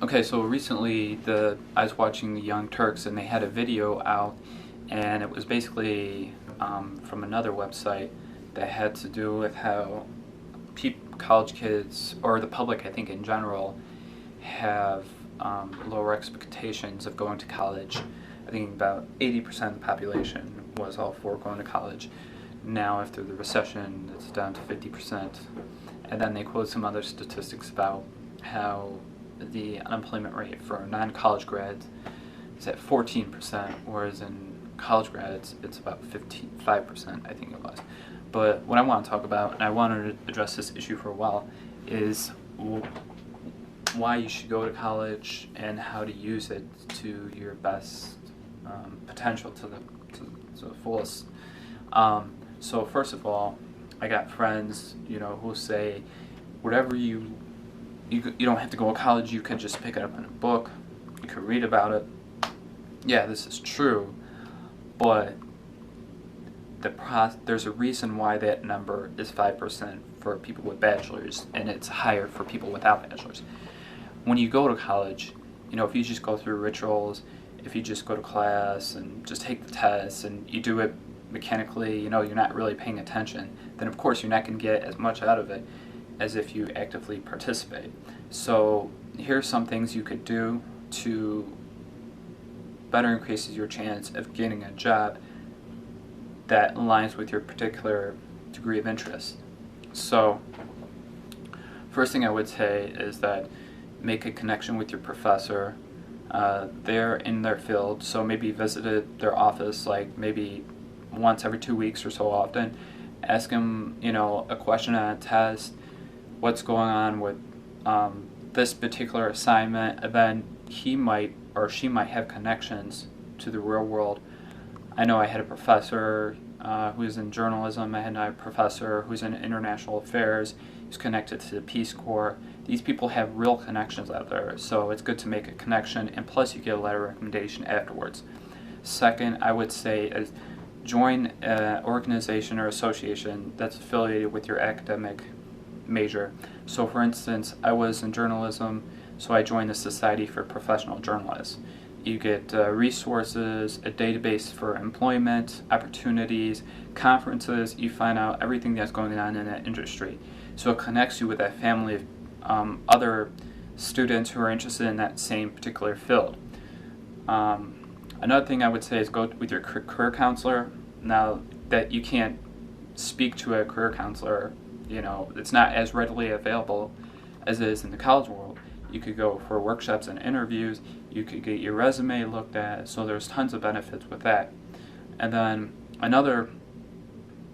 Okay, so recently I was watching the Young Turks and they had a video out, and it was basically from another website that had to do with how college kids, or the public I think in general, have lower expectations of going to college. I think about 80% of the population was all for going to college. Now after the recession it's down to 50%. And then they quote some other statistics about how the unemployment rate for non-college grads is at 14%, whereas in college grads it's about 5%, I think it was. But what I want to talk about, and I wanted to address this issue for a while, is why you should go to college and how to use it to your best potential, to the fullest. So first of all, I got friends, who say whatever you don't have to go to college. You can just pick it up in a book. You can read about it. Yeah, this is true, but there's a reason why that number is 5% for people with bachelors, and it's higher for people without bachelors. When you go to college, if you just go through rituals, if you just go to class and just take the tests and you do it mechanically, you're not really paying attention, then of course you're not going to get as much out of it as if you actively participate. So here's some things you could do to better increases your chance of getting a job that aligns with your particular degree of interest. So first thing I would say is that make a connection with your professor. They're in their field, so maybe visited their office like maybe once every 2 weeks or so often. Ask them, a question on a test, what's going on with this particular assignment, and then he might or she might have connections to the real world. I know I had a professor who's in journalism. I had a professor who's in international affairs. He's connected to the Peace Corps. These people have real connections out there, so it's good to make a connection, and plus you get a letter of recommendation afterwards. Second, I would say is join an organization or association that's affiliated with your academic major. So for instance, I was in journalism, so I joined the Society for Professional Journalists. You get resources, a database for employment, opportunities, conferences. You find out everything that's going on in that industry. So it connects you with that family of other students who are interested in that same particular field. Another thing I would say is go with your career counselor. Now that you can't speak to a career counselor, it's not as readily available as it is in the college world. You could go for workshops and interviews. You could get your resume looked at. So there's tons of benefits with that. And then another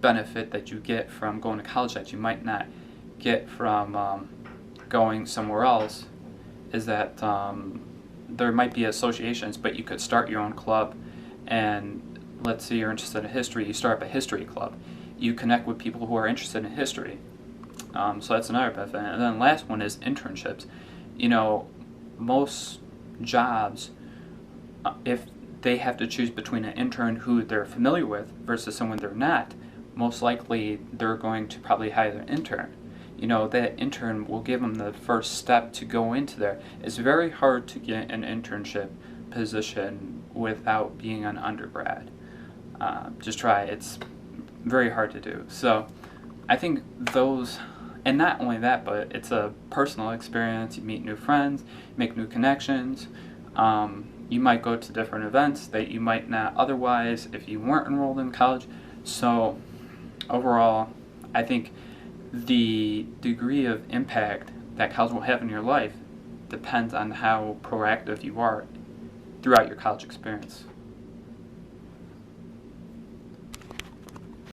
benefit that you get from going to college that you might not get from going somewhere else is that there might be associations, but you could start your own club. And let's say you're interested in history, you start up a history club. You connect with people who are interested in history. So that's another benefit. And then the last one is internships. Most jobs, if they have to choose between an intern who they're familiar with versus someone they're not, most likely they're going to probably hire an intern. That intern will give them the first step to go into there. It's very hard to get an internship position without being an undergrad. Just try it. It's very hard to do. So I think those, and not only that, but it's a personal experience. You meet new friends, make new connections. You might go to different events that you might not otherwise if you weren't enrolled in college. So overall, I think the degree of impact that college will have in your life depends on how proactive you are throughout your college experience.